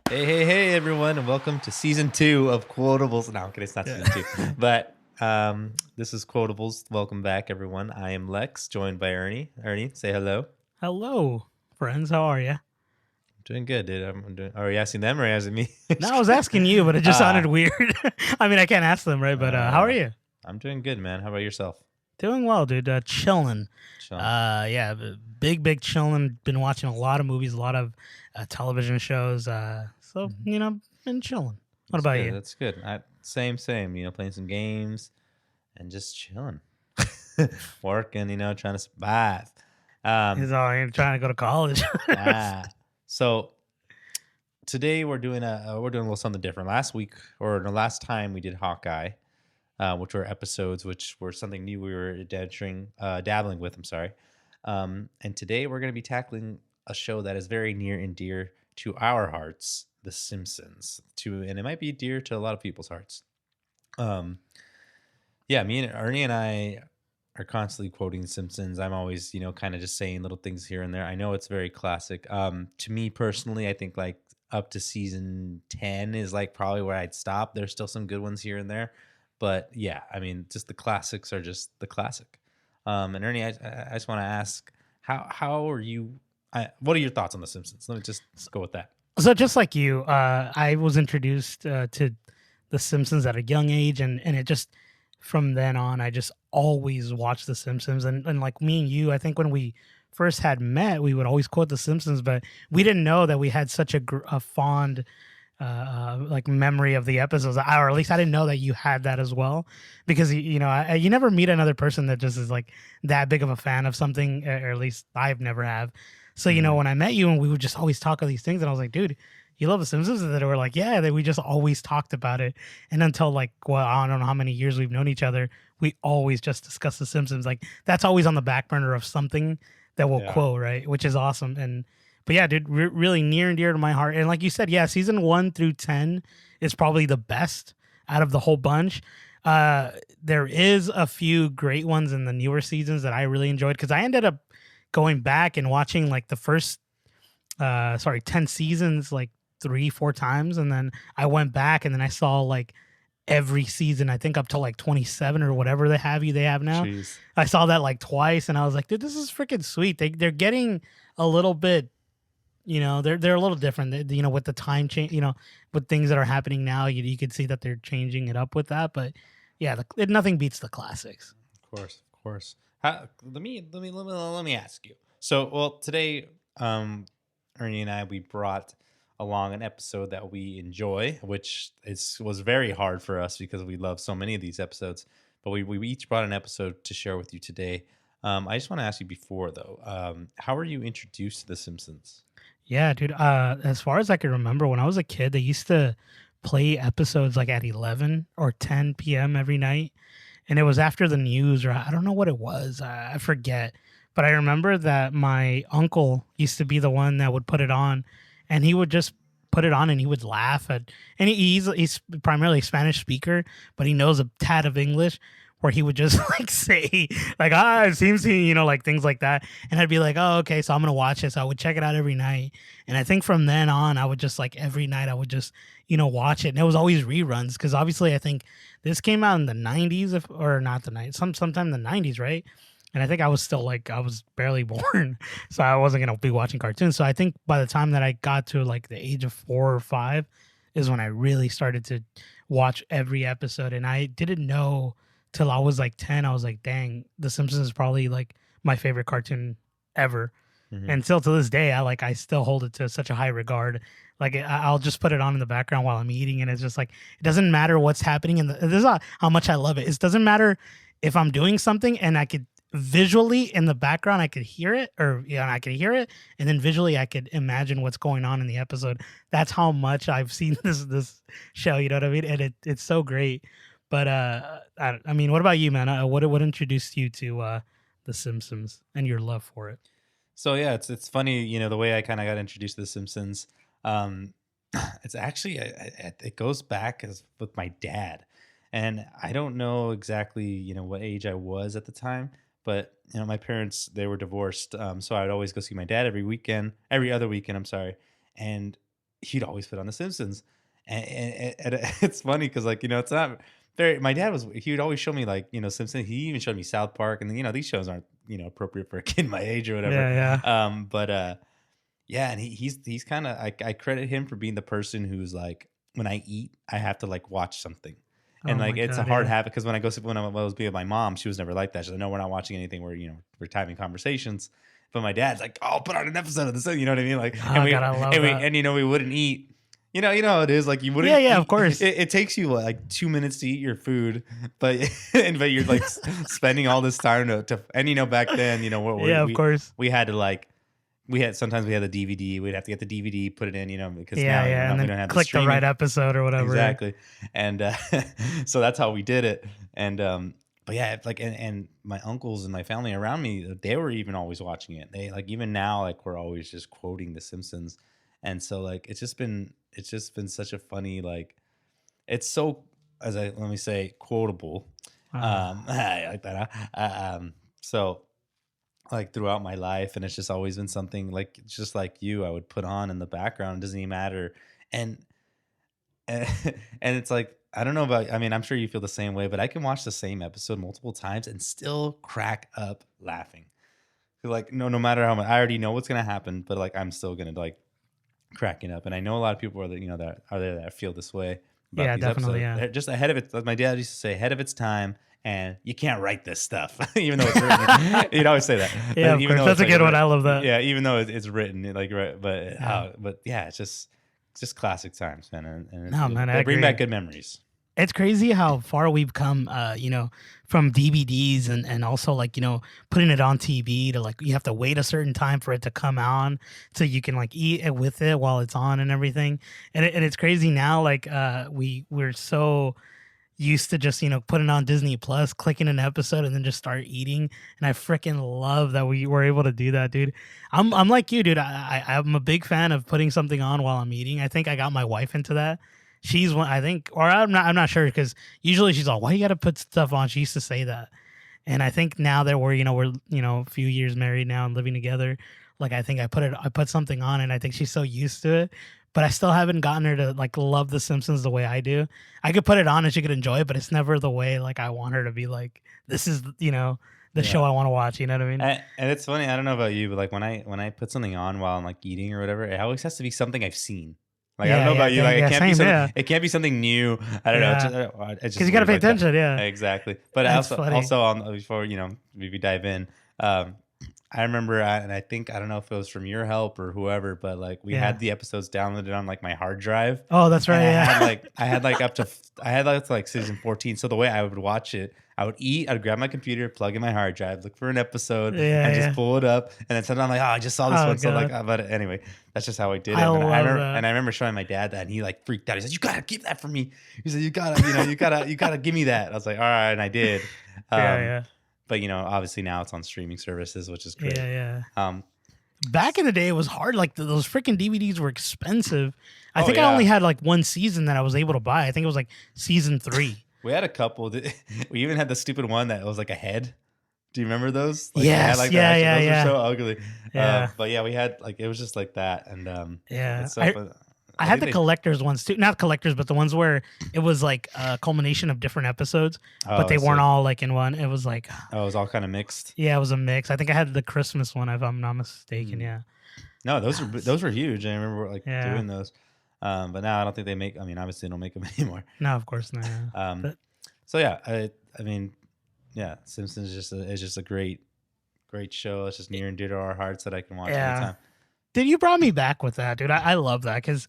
Hey, everyone, and welcome to season 2 of Quotables. No, I'm kidding, it's not season 2. But this is Quotables. Welcome back, everyone. I am Lex, joined by Ernie. Ernie, say hello. Hello, friends. How are you? Doing good, dude. Are you asking them or are you asking me? No, I was asking you, but it just sounded weird. I mean, I can't ask them, right? But how are you? I'm doing good, man. How about yourself? Doing well, dude. Chilling. Chilling. Yeah, big chilling. Been watching a lot of movies, a lot of television shows. So been chilling. What about you? That's good. Same. Playing some games and just chilling. Working, trying to survive. He's all trying to go to college. So today we're doing a little something different. Last week or the last time we did Hawkeye, which were episodes which were something new we were dabbling with. I'm sorry. And today we're going to be tackling a show that is very near and dear to our hearts, The Simpsons. And it might be dear to a lot of people's hearts. Yeah, me and Ernie and I are constantly quoting The Simpsons. I'm always, kind of just saying little things here and there. I know it's very classic. To me personally, I think like up to season 10 is like probably where I'd stop. There's still some good ones here and there. But yeah, I mean, just the classics are just the classic. And Ernie, I just want to ask, how are you? What are your thoughts on The Simpsons? Let me just go with that. So just like you, I was introduced to The Simpsons at a young age, and it just from then on, I just always watched The Simpsons. And like me and you, I think when we first had met, we would always quote The Simpsons, but we didn't know that we had such a fond like memory of the episodes, or at least I didn't know that you had that as well, because you never meet another person that just is like that big of a fan of something, or at least I've never have. So when I met you and we would just always talk of these things, and I was like, dude, you love The Simpsons? And they were like, yeah, that we just always talked about it. And until like, well, I don't know how many years we've known each other, we always just discuss The Simpsons. Like that's always on the back burner of something that we'll quote, right? Which is awesome. But yeah, dude, really near and dear to my heart. And like you said, yeah, season 1 through 10 is probably the best out of the whole bunch. There is a few great ones in the newer seasons that I really enjoyed, because I ended up going back and watching like the first 10 seasons like 3-4 times, and then I went back and then I saw like every season, I think up to like 27 or whatever they have now. Jeez. I saw that like twice, and I was like, dude, this is freaking sweet. They're getting a little bit, they're a little different, with the time change, with things that are happening now, you could see that they're changing it up with that. But yeah, nothing beats the classics. Of course. Let me ask you. So, well, today, Ernie and I, we brought along an episode that we enjoy, which was very hard for us because we love so many of these episodes. But we each brought an episode to share with you today. I just want to ask you before, though, how were you introduced to The Simpsons? Yeah, dude. As far as I can remember, when I was a kid, they used to play episodes like at 11 or 10 p.m. every night. And it was after the news, or I don't know what it was. I forget. But I remember that my uncle used to be the one that would put it on, and he would just put it on and he would laugh at, and he's primarily a Spanish speaker, but he knows a tad of English, where he would just like say like, it seems he, like things like that. And I'd be like, oh, okay, so I'm going to watch it. So I would check it out every night. And I think from then on, I would just like every night I would just, watch it. And it was always reruns, because obviously I think this came out in the 90s, or not the 90s, sometime in the 90s, right? And I think I was still like, I was barely born, so I wasn't going to be watching cartoons. So I think by the time that I got to like the age of 4 or 5 is when I really started to watch every episode. And I didn't know till I was like 10. I was like, dang, The Simpsons is probably like my favorite cartoon ever. Mm-hmm. And still to this day, I still hold it to such a high regard. Like I'll just put it on in the background while I'm eating, and it's just like, it doesn't matter what's happening. And this is how much I love it. It doesn't matter if I'm doing something and I could visually in the background, I could hear it, I could hear it. And then visually I could imagine what's going on in the episode. That's how much I've seen this show. You know what I mean? And it's so great. But I mean, what about you, man? What introduced you to The Simpsons and your love for it? So yeah, it's funny, the way I kind of got introduced to The Simpsons. It's actually it goes back with my dad, and I don't know exactly what age I was at the time, but my parents, they were divorced, so I'd always go see my dad every other weekend. I'm sorry, and he'd always put on The Simpsons, and it's funny because like it's not very. My dad was he would always show me like Simpsons. He even showed me South Park, and these shows aren't appropriate for a kid my age or whatever. Yeah, yeah. But yeah, and he's kind of I credit him for being the person who's like when I eat I have to like watch something. And Oh my like it's a god, hard yeah. habit because when I was being with my mom, she was never like that. She's like, no, we're not watching anything. We're having conversations. But my dad's like, oh, put on an episode of this. You know what I mean? Like, Oh god, I love that. we wouldn't eat. You know how it is. Like you wouldn't. Yeah, yeah, of eat. course. It takes you like 2 minutes to eat your food, but but you're like spending all this time to and back then Yeah, of course. we had to like sometimes we had the DVD. We'd have to get the DVD, put it in, because Yeah, now yeah, and we then don't have click the right episode or whatever. exactly. And so that's how we did it. And but yeah, like and my uncles and my family around me, they were even always watching it. They like even now like we're always just quoting The Simpsons. And so like it's just been such a funny like it's so let me say quotable. I like that. So like throughout my life, and it's just always been something like just like you I would put on in the background. It doesn't even matter. And and, and it's like I don't know about I mean I'm sure you feel the same way, but I can watch the same episode multiple times and still crack up laughing. Like no matter how much I already know what's gonna happen, but like I'm still gonna like cracking up. And I know a lot of people are that are there that feel this way about Yeah, these definitely, episodes. yeah. They're just ahead of it. Like my dad used to say, ahead of its time. And you can't write this stuff, even though it's written. He'd always say that. Yeah, of Even course. though That's it's a like good one. I love that. yeah, even though it's written, like right, Yeah. but yeah, it's just classic times, man, and No, man, I they bring agree. back good memories. It's crazy how far we've come, from DVDs and also like, putting it on TV to like you have to wait a certain time for it to come on so you can like eat it with it while it's on and everything. And it's crazy now, like we're so used to just, putting on Disney Plus, clicking an episode and then just start eating. And I freaking love that we were able to do that, dude. I'm like you, dude. I'm a big fan of putting something on while I'm eating. I think I got my wife into that. She's one, I think, or I'm not sure because usually she's like, why you got to put stuff on? She used to say that. And I think now that we're a few years married now and living together, like I think I put something on and I think she's so used to it. But I still haven't gotten her to like love The Simpsons the way I do. I could put it on and she could enjoy it, but it's never the way like I want her to be like, this is, the show Yeah. I want to watch. You know what I mean? And it's funny. I don't know about you, but like when I put something on while I'm like eating or whatever, it always has to be something I've seen. Like I don't Yeah, know yeah, about you. dang, Like yeah, same, yeah. it can't be something new. I don't know. Yeah. It's just Because you got to weird pay like that. attention. Yeah. Exactly. But That's also funny. on before we dive in, I remember and I think I don't know if it was from your help or whoever, but like we Yeah. had the episodes downloaded on like my hard drive. Oh, that's right. And Yeah. I had like up to I had like to like season 14. So the way I would watch it, I would eat, I'd grab my computer, plug in my hard drive, look for an episode, Yeah, and yeah. just pull it up. And then sometimes I'm like, oh, I just saw this Oh, one. So like, God. but anyway, that's just how I did it. I And love that. I remember showing my dad that, and he like freaked out. He said, "You gotta keep that for me." He said, you gotta give me that." I was like, "All right," and I did. Yeah, But obviously now it's on streaming services, which is yeah. great. Yeah, yeah. Um, Back in the day, it was hard. Like those freaking DVDs were expensive. I Oh, think I yeah. only had like one season that I was able to buy. I think it was like season 3. we had a couple. We even had the stupid one that was like a head. Do you remember those? Like, they Yes, had, like, yeah, the yeah, those yeah. were so ugly. Yeah. But yeah, we had like it was just like that, and Yeah. it's so I- fun. I had think the they- collectors ones too. Not collectors, but the ones where it was like a culmination of different episodes, Oh, but they I weren't see. all like in one. It was like, Oh, it was all kind of mixed. yeah, it was a mix. I think I had the Christmas one, if I'm not mistaken. Mm. Yeah. No, those were huge. I remember like Yeah. doing those. But now I don't think they make. I mean, obviously they don't make them anymore. No, of course not. Yeah. But- So yeah, I mean, yeah, Simpsons is just a great show. It's just near and dear to our hearts that I can watch Yeah. anytime. Dude, you brought me back with that, dude. I love that because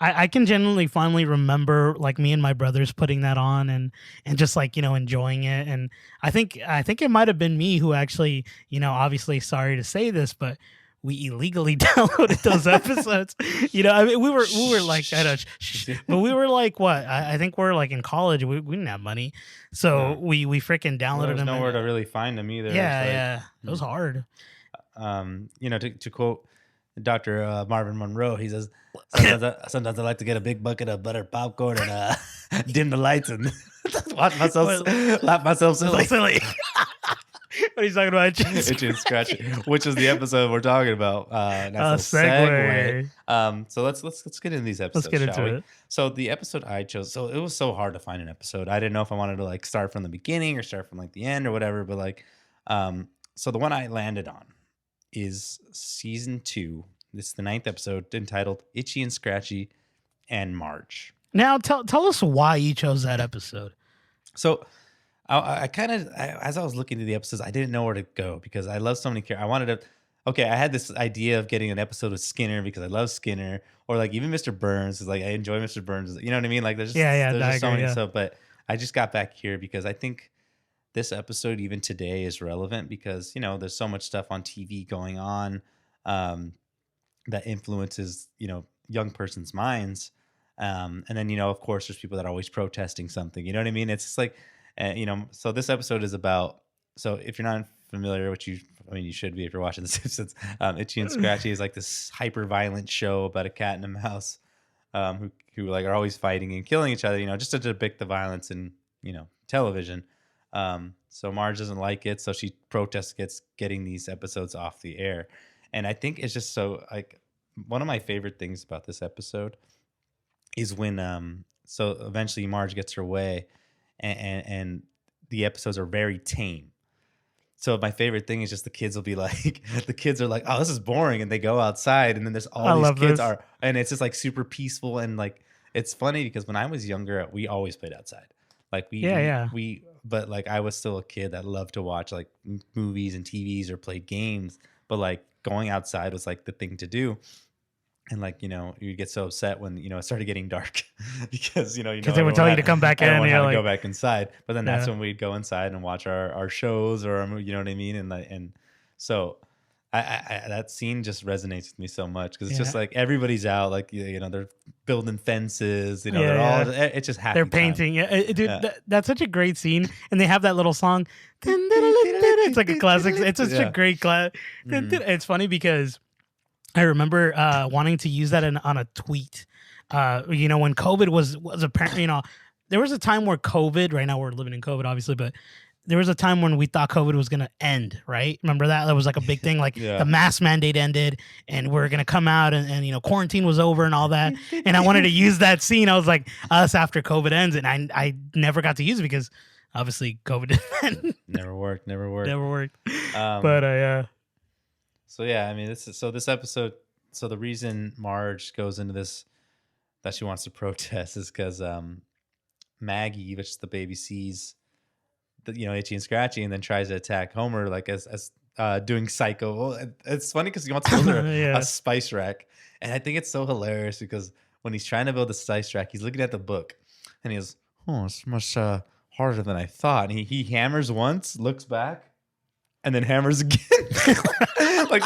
I can genuinely finally remember like me and my brothers putting that on and just like enjoying it. And I think it might have been me who actually obviously sorry to say this, but we illegally downloaded those episodes. I mean we were like I don't, but we were like what I think we're like in college. We didn't have money, so Yeah. we freaking Well, downloaded there's them. nowhere to really find them either. Yeah, It's like, yeah, it was hard. To quote Dr. Marvin Monroe, he says, sometimes I like to get a big bucket of buttered popcorn and dim the lights and laugh myself So silly. silly. What he's talking about? Itchy and Scratchy, which is the episode we're talking about. Nice little segue. Segue. So let's get into these Let's episodes, get shall into we? it. So the episode I chose, so it was so hard to find an episode. I didn't know if I wanted to like start from the beginning or start from like the end or whatever. But like, so the one I landed on is season 2. This is the 9th episode, entitled "Itchy and Scratchy and Marge." Now tell us why you chose that episode. So I kind of, as I was looking at the episodes, I didn't know where to go because I love so many characters. I wanted to, okay, I had this idea of getting an episode with Skinner because I love Skinner, or like even Mr. Burns is like, I enjoy Mr. Burns. You know what I mean? Like there's just, there's just so many stuff, but I just got back here because I think this episode, even today, is relevant because, you know, there's so much stuff on TV going on that influences, you know, young person's minds. And then, you know, of course, there's people that are always protesting something. You know what I mean? It's just like, you know, so this episode is about. So if you're not familiar, which you should be if you're watching The Simpsons. Itchy and Scratchy is like this hyper violent show about a cat and a mouse, who like are always fighting and killing each other. You know, just to depict the violence in, you know, television. So Marge doesn't like it, so she protests getting these episodes off the air. And I think it's just so like one of my favorite things about this episode is when so eventually Marge gets her way, and the episodes are very tame. So my favorite thing is just the kids will be like, the kids are like, oh, this is boring, and they go outside, and then there's all these kids are, and it's just like super peaceful, and like it's funny because when I was younger, we always played outside, like we but like I was still a kid that loved to watch like movies and TVs or play games, but like going outside was like the thing to do. And like, you know, you'd get so upset when, you know, it started getting dark because, you know, they would tell you to come back in. Everyone had to like, go back inside. But then that's when we'd go inside and watch our shows or, you know what I mean? And so I that scene just resonates with me so much because it's just like everybody's out, like, you know, they're building fences, you know, they're all, it's just happy. They're painting. Dude, that's such a great scene. And they have that little song. It's like a classic. It's such a great class. It's funny because I remember wanting to use that on a tweet. You know, when COVID was apparently, you know, there was a time where COVID, right now we're living in COVID, obviously, but there was a time when we thought COVID was going to end, right? Remember that? That was like a big thing. Like the mask mandate ended and we're going to come out and, you know, quarantine was over and all that. And I wanted to use that scene. I was like, us after COVID ends. And I never got to use it because obviously COVID didn't Never worked. But yeah. So yeah, I mean, this episode. So the reason Marge goes into this that she wants to protest is because Maggie, which is the baby, sees the, you know, Itchy and Scratchy, and then tries to attack Homer like as doing psycho. Well, it's funny because he wants to build her a spice rack, and I think it's so hilarious because when he's trying to build the spice rack, he's looking at the book, and he goes, "Oh, it's much harder than I thought." And he hammers once, looks back, and then hammers again. like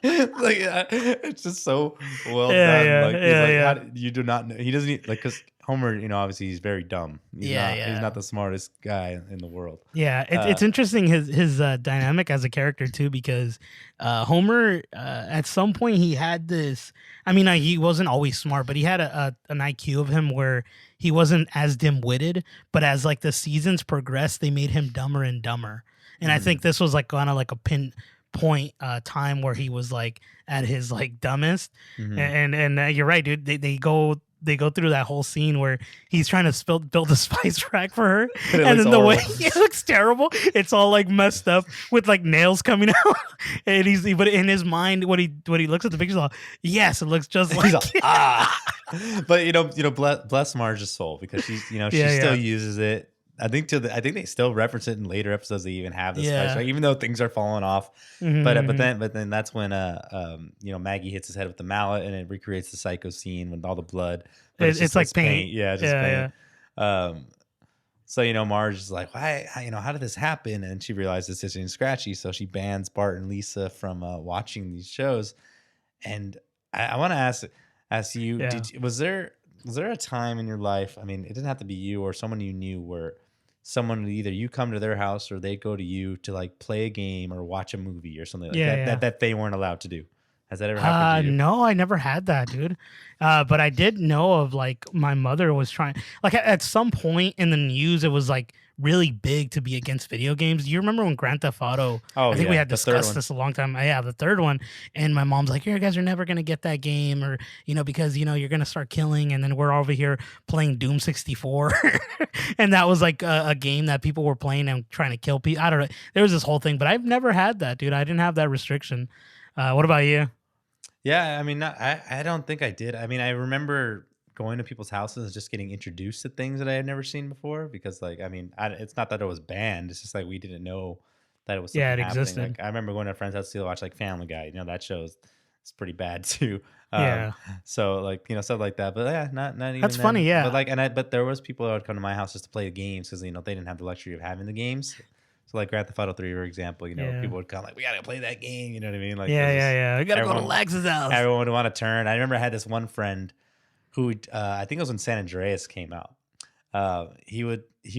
it's just so well done. Like, you do not know. He doesn't like, because Homer, you know, obviously he's very dumb. He's not the smartest guy in the world. Yeah, it's interesting his dynamic as a character too, because Homer at some point he had this. I mean, he wasn't always smart, but he had an IQ of him where he wasn't as dim-witted. But as like the seasons progressed, they made him dumber and dumber. And I think this was like kind of like a pinpoint time where he was like at his like dumbest. And you're right, dude. They go through that whole scene where he's trying to build a spice rack for her, and then the way it looks terrible. It's all like messed up with like nails coming out. And but in his mind, when he looks at the pictures, like, yes, it looks just like. But you know, bless Marge's soul because she's, you know, she still uses it. I think they still reference it in later episodes. They even have this spice rack, even though things are falling off. But then that's when you know, Maggie hits his head with the mallet and it recreates the psycho scene with all the blood. But it's like paint. Paint. So, you know, Marge is like, why? You know, how did this happen? And she realizes it's Itchy and Scratchy, so she bans Bart and Lisa from watching these shows. And I want to ask you, was there a time in your life? I mean, it didn't have to be you or someone you knew where someone would either you come to their house or they go to you to like play a game or watch a movie or something like that they weren't allowed to do. Has that ever happened to you? No, I never had that, dude. But I did know of like my mother was trying like at some point in the news it was like really big to be against video games. Do you remember when Grand Theft Auto, Oh I think we yeah, had the third discussed one. this a long time. Yeah, the third one. And my mom's like, you guys are never gonna get that game, or because you're gonna start killing, and then we're over here playing Doom 64. And that was like a game that people were playing and trying to kill people. I don't know. There was this whole thing, but I've never had that, dude. I didn't have that restriction. What about you? Yeah, I mean, I don't think I did. I mean, I remember going to people's houses and just getting introduced to things that I had never seen before because, like, I mean, it's not that it was banned. It's just like we didn't know that it was Yeah, something it happening. existed. Like, I remember going to a friend's house to watch like Family Guy. That show's it's pretty bad too. Um, Yeah. so like stuff like that. But yeah, not That's even funny, then. But yeah. like, but there was people that would come to my house just to play the games because they didn't have the luxury of having the games. So like Grand Theft Auto 3, for example, Yeah. people would come like, we gotta play that game. You know what I mean? Like, Yeah, there's yeah, just yeah. I gotta go to everyone Lex's house. everyone would want to turn. I remember I had this one friend who I think it was when San Andreas came out. He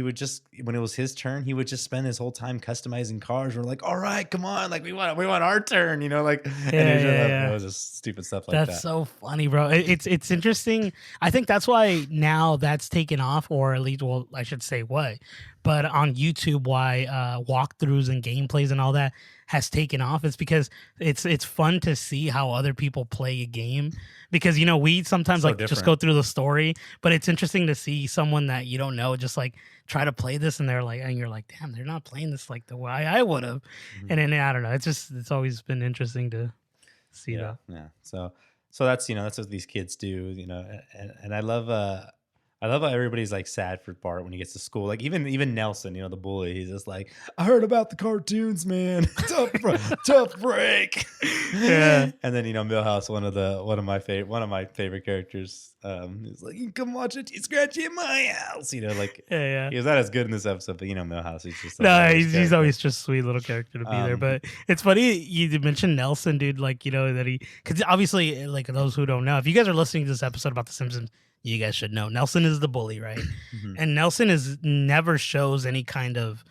would just when it was his turn, he would just spend his whole time customizing cars. We're like, all right, come on, like we want our turn, like, and Yeah, yeah, it yeah. was just stupid stuff like That's that. so funny, bro. It's interesting. I think that's why now that's taken off, or at least, well, I should say what. But on YouTube, why walkthroughs and gameplays and all that has taken off. It's because it's fun to see how other people play a game. Because we sometimes So like just go different. through the story, but it's interesting to see someone that you don't know just like try to play this, and you're like, damn, they're not playing this like the way I would have. Mhm. And then I don't know. It's always been interesting to see Yeah, that. yeah. So that's what these kids do, and I love how everybody's like sad for Bart when he gets to school. Like even Nelson, the bully, he's just like, I heard about the cartoons, man. Tough break. Yeah. And then Millhouse, one of my favorite characters, is like, you can come watch it, Scratchy at my house. Like Yeah, yeah. he was not as good in this episode, but Millhouse, he's just a No, hilarious he's character. always just a sweet little character to be there. Um, But it's funny you mentioned Nelson, dude. Like that because obviously, like those who don't know, if you guys are listening to this episode about The Simpsons, you guys should know Nelson is the bully, right? mhm. And Nelson is never shows any kind of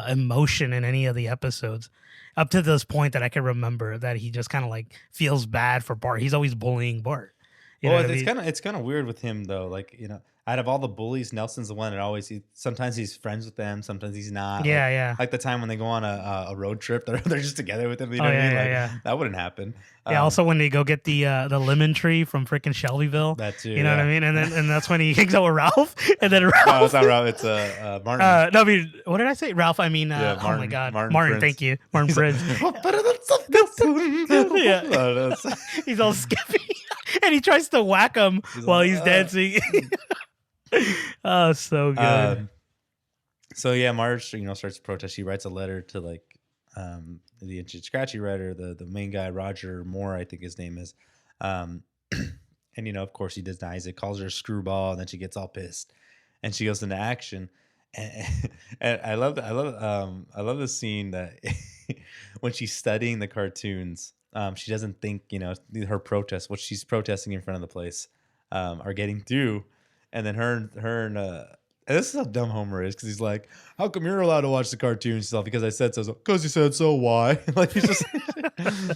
emotion in any of the episodes up to this point that I can remember. That he just kind of like feels bad for Bart. He's always bullying Bart. You know Well, what I it's mean? kind of weird with him though. Like, out of all the bullies, Nelson's the one that sometimes he's friends with them, sometimes he's not. Yeah, yeah. Like the time when they go on a road trip, they're just together with him. You Oh know what I yeah, mean? yeah, Like yeah. that wouldn't happen. Yeah, also when they go get the lemon tree from freaking Shelbyville, That too. you know what I Yeah. mean? And that's when he hangs out with Ralph, and then No, it's Ralph. not Rob. It's Martin. No, I mean, what did I say? Ralph. I mean, Yeah, oh my Martin. God, Martin Martin. Prince. Thank you, Martin He's like, Prince. "Oh, better than something else." Yeah, No, no, he's all skippy, and he tries to whack him he's while like, he's dancing. Oh, so good. Um, so yeah, Marge, starts to protest. She writes a letter to like the Scratchy writer, the main guy, Roger Moore, I think his name is. Um, and of course he denies it, calls her a screwball, and then she gets all pissed and she goes into action. And, and I love the scene that when she's studying the cartoons, she doesn't think, her protests, what she's protesting in front of the place, are getting through. And then her and this is how dumb Homer is, because he's like, "How come you're allowed to watch the cartoons stuff? Because I said so." Because you said so. Why? Like he's just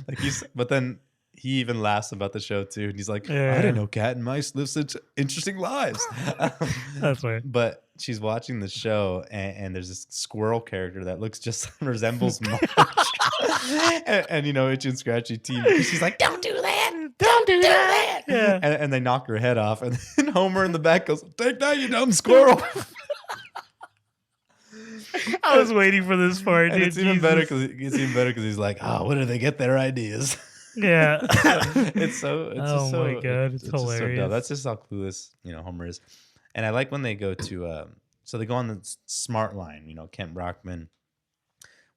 like he's. But then he even laughs about the show too, and he's like, "I Yeah, didn't know cat and mice live such interesting lives." that's right. But she's watching the show, and there's this squirrel character that looks just resembles Marge, and Itchy and Scratchy team. She's like, "Don't do that! Don't do that. Yeah. And they knock her head off, and then Homer in the back goes, "Take that, you dumb squirrel!" I was waiting for this part, And dude. it's even better Jesus. because he's like, "Oh, where do they get their ideas?" Yeah. It's Oh just so my God, it's just so dumb. hilarious. That's just how clueless Homer is. And I like when they go to so they go on the Smart Line, Kent Brockman,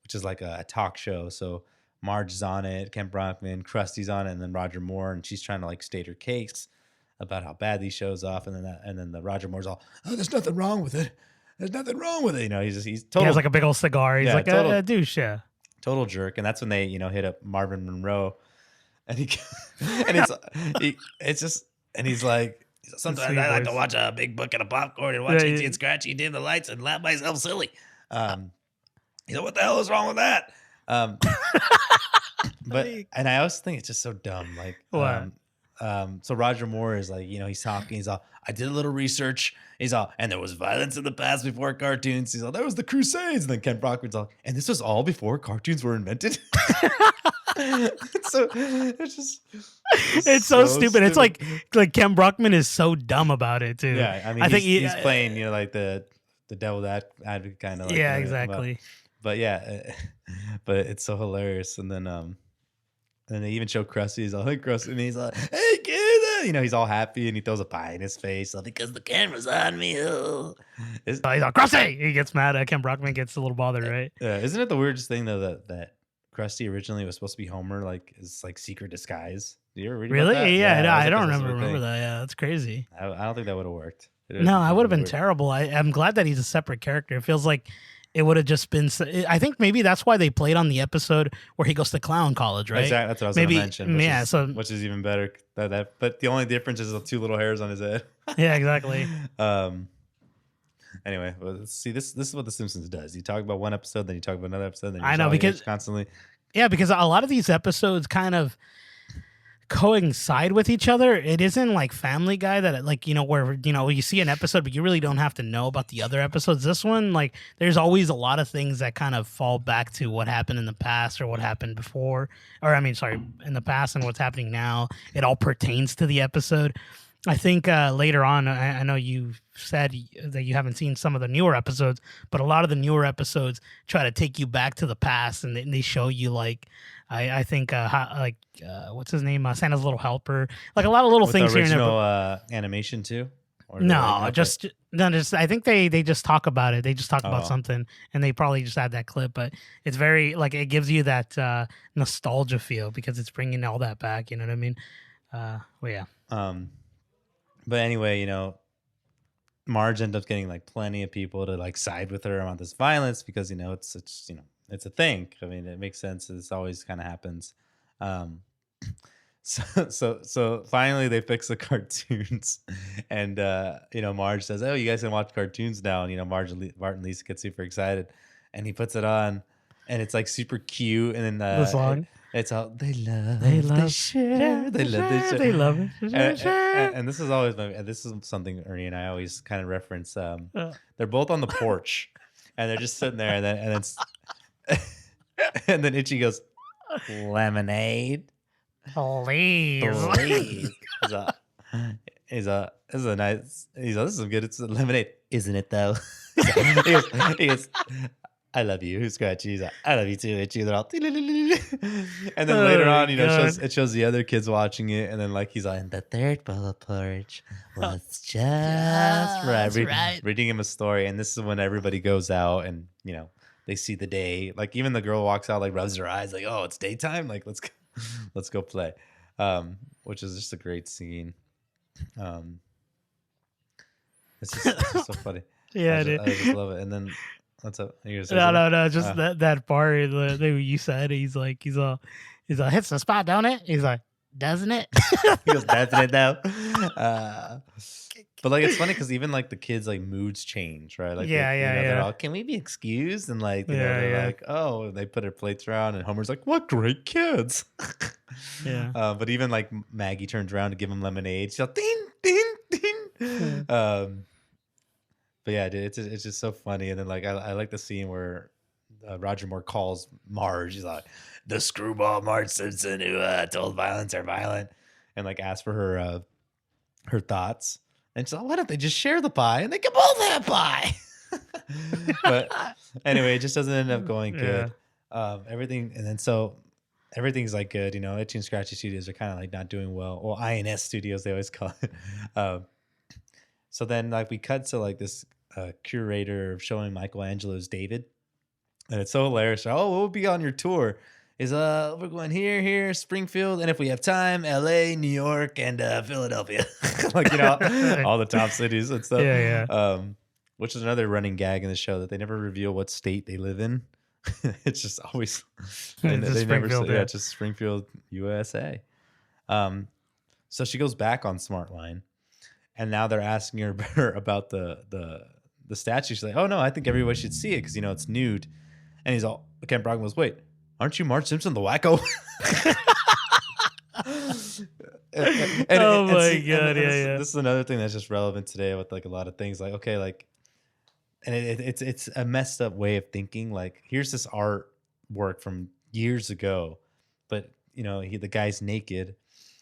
which is like a talk show. So Marge is on it, Kent Brockman, Krusty's on it, and then Roger Moore, and she's trying to like state her case about how bad these shows off, and then the Roger Moore's all, "Oh, there's nothing wrong with it. There's nothing wrong with it." He's He total has like a big old cigar. He's Yeah, like total- a douche. Yeah. total jerk, and that's when they hit up Marvin Monroe, and he and it's just and he's like, "Sometimes Sweet I like to voice. watch a big bucket of popcorn and watch Yeah, Itchy yeah. and Scratchy dim the lights and laugh myself silly." He's like, "What the hell is wrong with that?" Um, But Like, and I also think it's just so dumb. Like, what? so Roger Moore is like, he's talking. He's all, I did a little research. He's all, and there was violence in the past before cartoons. He's all, that was the Crusades. And then Ken Brockman's all, and this was all before cartoons were invented. So it's It's so so stupid. It's stupid. like Ken Brockman is so dumb about it too. Yeah, I mean, I think he's playing, like the devil that advocate kind of like, yeah, but exactly. yeah, but it's so hilarious. And then they even show Krusty. He's all, hey, Krusty. And he's like, hey, kid. He's all happy and he throws a pie in his face because the camera's on me. Oh. He's like, Krusty! He gets mad. Ken Brockman gets a little bothered, right? Isn't it the weirdest thing, though, that Krusty originally was supposed to be Homer, like, is like secret disguise? Do you ever read about that? Really? Yeah, no, that was I like don't a remember thing. that. Yeah, that's crazy. I don't think that would have worked. No, I would have been weird. terrible. I'm glad that he's a separate character. It feels like it would have just been. I think maybe that's why they played on the episode where he goes to clown college, right? Exactly. That's what I was Maybe, going to mention. yeah. Which is even better. But the only difference is the two little hairs on his head. Yeah, exactly. Anyway, well, see, this is what The Simpsons does. You talk about one episode, then you talk about another episode, then I know, because constantly. Yeah, because a lot of these episodes kind of coincide with each other. It isn't like Family Guy that like, where, you see an episode, but you really don't have to know about the other episodes. This one, like, there's always a lot of things that kind of fall back to what happened in the past or what happened before, or I mean, sorry, in the past and what's happening now. It all pertains to the episode. I think later on, I know you said that you haven't seen some of the newer episodes, but a lot of the newer episodes try to take you back to the past, and they show you like, I think what's his name, Santa's Little Helper, like a lot of little With things the here. original animation too. Or No, just I think they just talk about it. They just talk about Oh. something, and they probably just add that clip. But it's very like it gives you that nostalgia feel because it's bringing all that back. You know what I mean? Well, yeah. But anyway, Marge ends up getting like plenty of people to like side with her on this violence because it's a thing. I mean, it makes sense. This always kind of happens. So finally they fix the cartoons, and Marge says, "Oh, you guys can watch cartoons now." And Bart and Lisa get super excited, and he puts it on, and it's like super cute. And then The song. it's all they share, they love it. And this is always this is something Ernie and I always kind of reference. They're both on the porch, and they're just sitting there, and then and then Itchy goes, lemonade. Please. This is a nice. This is good. It's lemonade, isn't it? Though. He goes, I love you, Scratchy. He's like, I love you too, Itchy. They're all, and then later on, it shows the other kids watching it, and then like he's like, the third bowl of porridge was just right. Reading him a story, and this is when everybody goes out, and they see the day. Like even the girl walks out, like rubs her eyes, like, oh, it's daytime. Like let's go play. Which is just a great scene. It's just so funny. Yeah, I just love it. And then what's up? No. Just that part that you said. He's all hits the spot, don't it? He's like, doesn't it? He goes, doesn't it though? But like it's funny because even like the kids like moods change, right? Like they're all, can we be excused? And like they're like, oh, they put their plates around, and Homer's like, what great kids. Yeah. But even like Maggie turns around to give him lemonade. She's like, ding, ding, ding. But yeah, dude, it's just so funny. And then like I like the scene where Roger Moore calls Marge. He's like, the screwball Marge Simpson who told violence are violent, and like asked for her thoughts. And she's like, why don't they just share the pie and they can both have pie? But anyway, it just doesn't end up going good. Everything's like good. Itchy and Scratchy Studios are kind of like not doing well. Well, INS Studios, they always call it. So then like we cut to like this curator showing Michelangelo's David. And it's so hilarious. Oh, what will be on your tour? Is we're going here, Springfield, and if we have time, LA, New York, and Philadelphia. Like, all the top cities and stuff. Yeah. Which is another running gag in the show that they never reveal what state they live in. It's just always they never say, it's just Springfield, USA. So she goes back on Smartline, and now they're asking her about the statue. She's like, oh no, I think everybody should see it because it's nude. And he's all, Ken Brockman goes, wait, aren't you Marge Simpson the wacko? Oh my god, yeah. This is another thing that's just relevant today with like a lot of things. Like, okay, like, and it's a messed up way of thinking. Like, here's this artwork from years ago, but the guy's naked.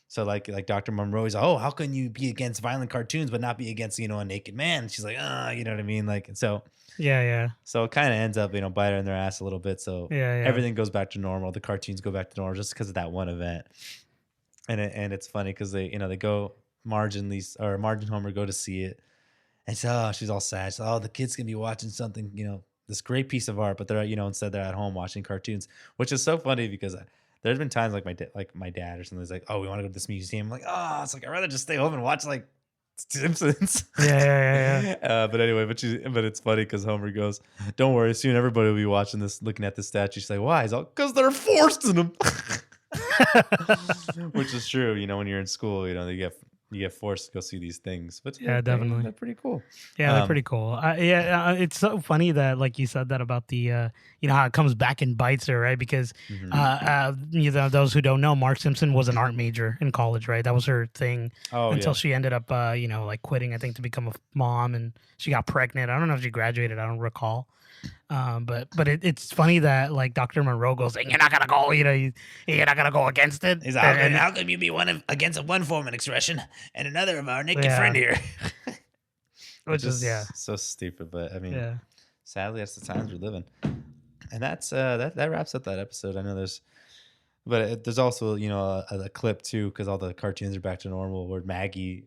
So like Dr. Monroe's, oh, how can you be against violent cartoons but not be against a naked man? She's like, you know what I mean? Like, and so Yeah. so it kind of ends up biting their ass a little bit. So Yeah. everything goes back to normal. The cartoons go back to normal just because of that one event. And it's funny because they go, Marge and Homer go to see it, and so she's all sad. She's like, oh, the kids can be watching something, this great piece of art, but they're instead they're at home watching cartoons, which is so funny because there's been times like my dad or something is like, oh, we want to go to this museum. I'm like, oh, it's like I'd rather just stay home and watch like Simpsons. Yeah. But anyway, but it's funny because Homer goes, don't worry, soon everybody will be watching this, looking at the statue. She's like, why? He's all, because they're forcing them. Which is true, when you're in school, you get forced to go see these things. But yeah, definitely, they're pretty cool. Yeah, they're pretty cool. It's so funny that like you said that about the how it comes back and bites her, right? Because those who don't know, Marge Simpson was an art major in college, right? That was her thing until she ended up like quitting, I think, to become a mom, and she got pregnant. I don't know if she graduated. I don't recall. But it's funny that like Dr. Monroe goes, you're not gonna go, you're not gonna go against it. He's like, how can you be against one form of expression and another of our naked friend here? Which is so stupid, but I mean, sadly that's the times we're living. And that's that wraps up that episode. I know there's also a clip too, because all the cartoons are back to normal, where Maggie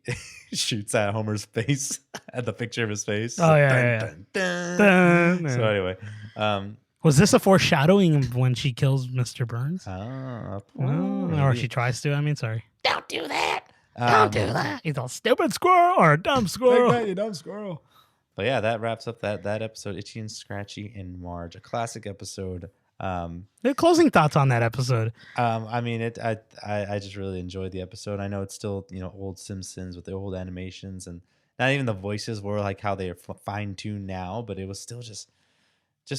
shoots at Homer's face at the picture of his face. Oh yeah. Dun, dun, dun. So anyway, was this a foreshadowing of when she kills Mr. Burns? Or she tries to? I mean, sorry. Don't do that. Don't do that. He's a stupid squirrel or a dumb squirrel. Hey, you dumb squirrel. But yeah, that wraps up that episode. Itchy and Scratchy and Marge, a classic episode. The closing thoughts on that episode. I mean, I just really enjoyed the episode. I know it's still old Simpsons with the old animations, and not even the voices were like how they are fine-tuned now, but it was still just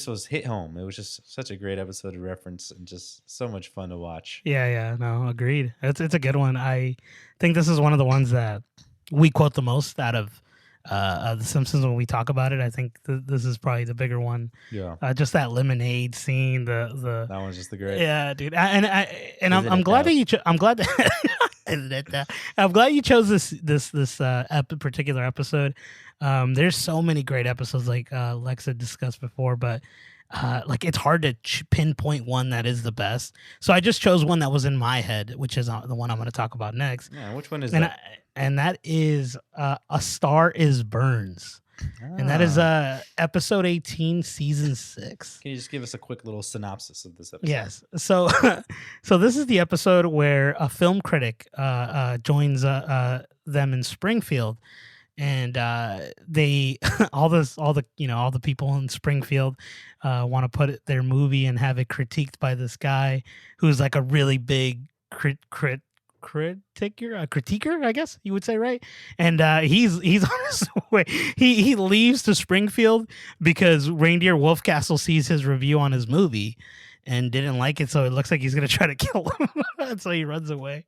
was hit home. It was just such a great episode to reference and just so much fun to watch. No, agreed. It's a good one. I think this is one of the ones that we quote the most out of the Simpsons when we talk about it. I think this is probably the bigger one. Yeah. Just that lemonade scene. The that one's just the great. Yeah, dude. I'm glad that I'm glad that I'm glad you chose this particular episode. There's so many great episodes, like Lex had discussed before, but like it's hard to pinpoint one that is the best. So I just chose one that was in my head, which is the one I'm going to talk about next. Yeah, which one is that? And that is A Star Is Burns. And that is episode 18, season 6. Can you just give us a quick little synopsis of this episode? Yes. So so this is the episode where a film critic joins them in Springfield, and they all the people in Springfield want to put their movie and have it critiqued by this guy who's like a really big critiquer, I guess you would say, right? And he's on his way. He leaves to Springfield because Reindeer Wolfcastle sees his review on his movie and didn't like it, so it looks like he's gonna try to kill him. So he runs away,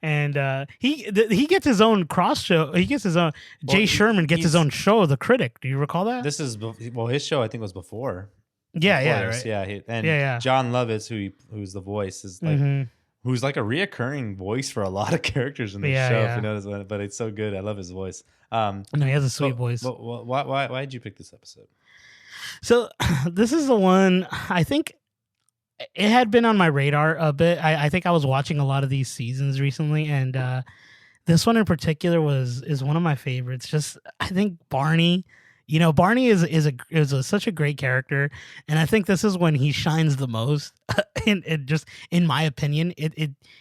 and he gets his own cross show. He gets his own. Jay Sherman gets his own show, The Critic. Do you recall that? This is his show. I think was before. Yeah, right? Yeah. John Lovitz, who's the voice, is like. Who's like a reoccurring voice for a lot of characters in the show, if you notice, but it's so good. I love his voice. No, he has a sweet voice. But why did you pick this episode? So this is the one, I think it had been on my radar a bit. I think I was watching a lot of these seasons recently, and this one in particular is one of my favorites. Just, I think Barney. Barney is such a great character, and I think this is when he shines the most. And it just, in my opinion,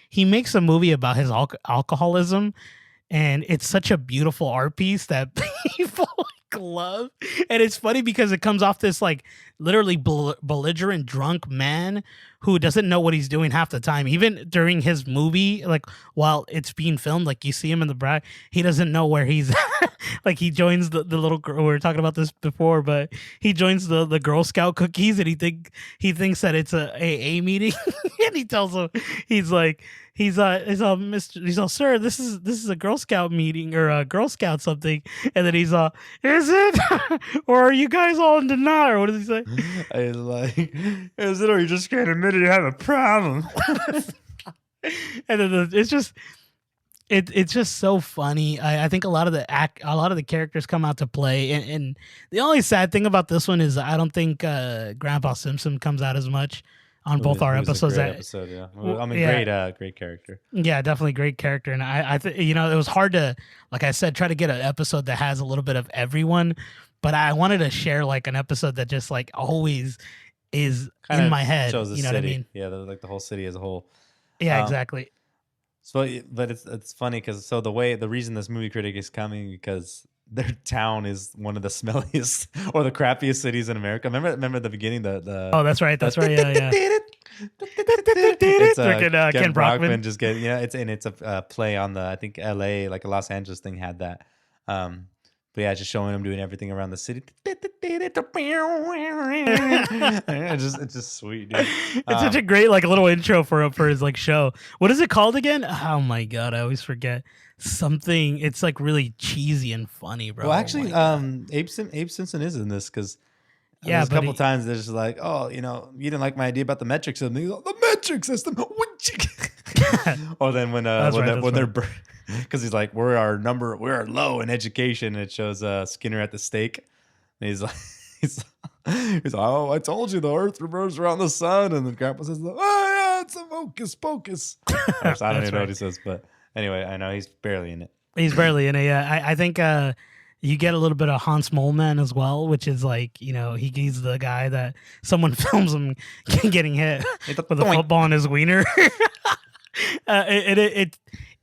he makes a movie about his alcoholism, and it's such a beautiful art piece that people love. And it's funny because it comes off this like literally belligerent drunk man who doesn't know what he's doing half the time. Even during his movie, like while it's being filmed, like you see him in the back, he doesn't know where he's like he joins the little girl. We were talking about this before, but he joins the Girl Scout cookies, and he thinks that it's a AA meeting, and he tells him, he's like, Mr. He's all, sir, this is a Girl Scout meeting or a Girl Scout something, and then he's all, is it, or are you guys all in denial, or what does he say? I was like, is it, or you just can't admit it, you have a problem? And then it's just. It's just so funny. I think a lot of the characters come out to play, and the only sad thing about this one is I don't think Grandpa Simpson comes out as much on both our episodes. Episode, yeah. Well, I mean, yeah. Great character. Yeah, definitely great character. And I think it was hard to, like I said, try to get an episode that has a little bit of everyone, but I wanted to share like an episode that just like always is kind in my head. Shows the you know city. What I mean? Yeah, like the whole city as a whole. Yeah, exactly. So, but it's funny because the reason this movie critic is coming because their town is one of the smelliest or the crappiest cities in America. Remember at the beginning oh, that's right yeah. It's Ken Brockman just getting it's a play on the I think L.A. like a Los Angeles thing had that. But yeah, just showing him doing everything around the city. It's just sweet, dude. It's such a great like little intro for his like show. What is it called again? Oh my god, I always forget. Something. It's like really cheesy and funny, bro. Well, actually, Abe Simpson is in this because a couple times they're just like, oh, you didn't like my idea about the metric system. He's like, the metric system. Or then when they're because he's like, we're low in education, and it shows Skinner at the stake, and he's like, oh, I told you the Earth revolves around the sun, and then Grandpa says, oh yeah, it's a hocus pocus. I don't even know what he says, but anyway, I know he's barely in it. He's barely in it. Yeah, I think you get a little bit of Hans Moleman as well, which is like he's the guy that someone films him getting hit with a football in his wiener.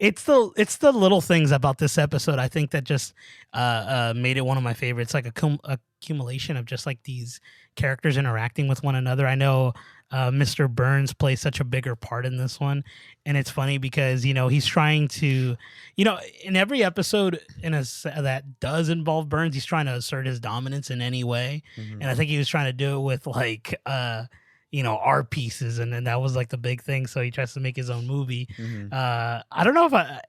It's the little things about this episode I think that just made it one of my favorites. Like accumulation of just like these characters interacting with one another. I know Mr. Burns plays such a bigger part in this one, and it's funny because he's trying to in every episode that does involve Burns, he's trying to assert his dominance in any way. And I think he was trying to do it with like art pieces, and then that was like the big thing. So he tries to make his own movie. I don't know if I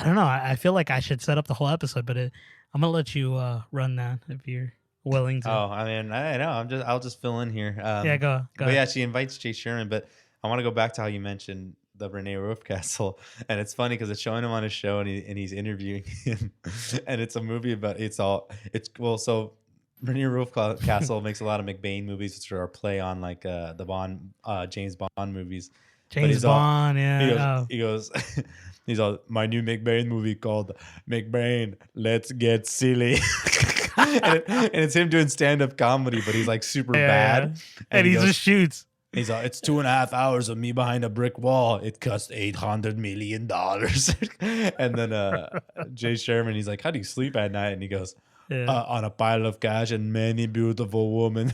don't know. I feel like I should set up the whole episode, but I'm gonna let you run that if you're willing to. Oh, I mean, I know. I'll just fill in here. Yeah, go. But yeah, she invites Jay Sherman, but I want to go back to how you mentioned the Rene Roofcastle, and it's funny because it's showing him on his show, and he's interviewing him, and it's a movie about so. Rene Roofcastle makes a lot of McBain movies, which are a play on like the Bond, James Bond movies. James Bond, yeah. He goes, he's all, my new McBain movie called McBain, Let's Get Silly. and it's him doing stand-up comedy, but he's like super bad. And he just shoots. He's all, it's 2.5 hours of me behind a brick wall. It cost $800 million. And then Jay Sherman, he's like, how do you sleep at night? And he goes, on a pile of cash and many beautiful women.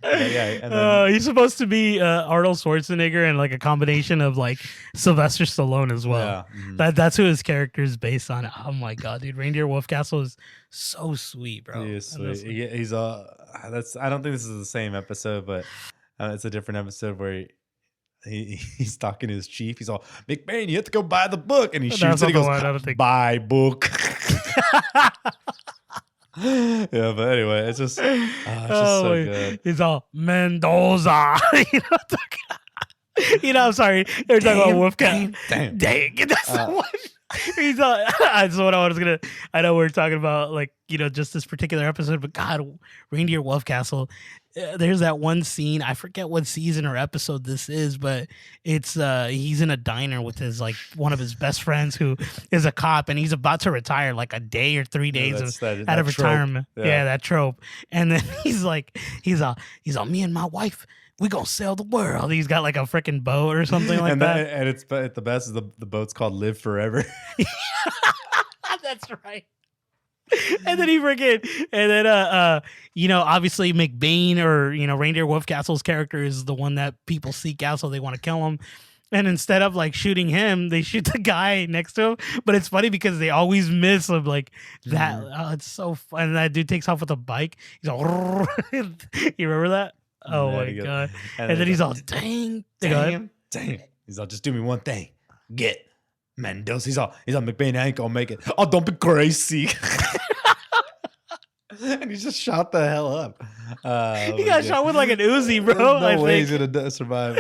And then, he's supposed to be Arnold Schwarzenegger and like a combination of like Sylvester Stallone as well. Yeah. That's who his character is based on. Oh my god, dude! Reindeer Wolfcastle is so sweet, bro. He is sweet. He's I don't think this is the same episode, but it's a different episode where he's talking to his chief. He's all, McBain, you have to go buy the book, and he shoots and he goes, buy book. Yeah, but anyway, it's just so good. He's all Mendoza. I'm sorry. They're talking about Wolfcat. Damn. That's the one. He's that's what I was gonna. I know we're talking about like just this particular episode, but God, Reindeer Wolfcastle. There's that one scene. I forget what season or episode this is, but it's he's in a diner with his like one of his best friends who is a cop, and he's about to retire like a day or 3 days out of retirement. Yeah, that trope. And then he's all, me and my wife, we gonna sell the world. He's got like a freaking boat or something like that. And it's the best is the boat's called Live Forever. That's right. And then he freaking, and then obviously McBain, or Reindeer Wolfcastle's character, is the one that people seek out, so they want to kill him. And instead of like shooting him, they shoot the guy next to him. But it's funny because they always miss him like that. Oh, it's so fun. And that dude takes off with a bike. He's all, you remember that? Oh my god! And then he's all, dang, dang. He's all, just do me one thing. Get Mendoza. He's all, McBain ain't gonna make it. Oh, don't be crazy. And he just shot the hell up. He got shot with like an Uzi, bro. No way he's gonna survive.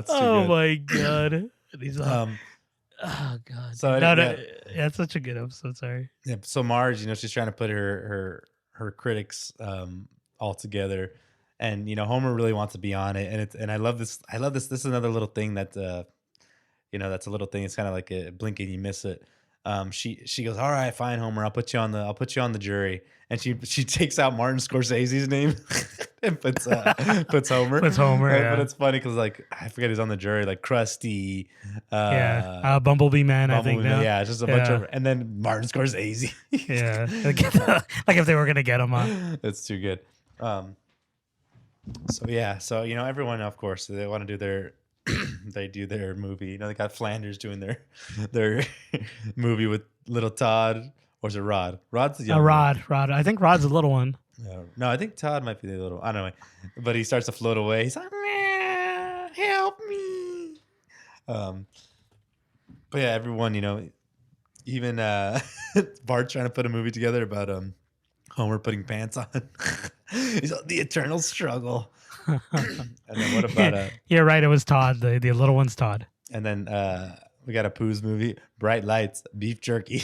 Oh my god! And he's oh god. So it's such a good episode. Sorry. Yeah. So Marge, she's trying to put her critics all together, and Homer really wants to be on it, and I love this. This is another little thing that that's a little thing. It's kind of like a blink and you miss it. She goes, all right, fine, Homer, I'll put you on the jury. And she takes out Martin Scorsese's name and puts Homer. Puts Homer, yeah. But it's funny because like I forget who's on the jury, like Krusty, Bumblebee Man, I think. Now. Yeah, just a bunch of, and then Martin Scorsese. Yeah, like if they were gonna get him on. That's too good. So everyone, of course, they want to do their. They do their movie. They got Flanders doing their movie with little Todd. Or is it Rod? Rod's the young Rod. I think Rod's the little one. No, I think Todd might be the little. I don't know. But he starts to float away. He's like, help me. But yeah, everyone, even Bart trying to put a movie together about Homer putting pants on. He's like, the eternal struggle. And then what about You're right, it was Todd. The little one's Todd. And then we got a Pooh's movie, Bright Lights, Beef Jerky.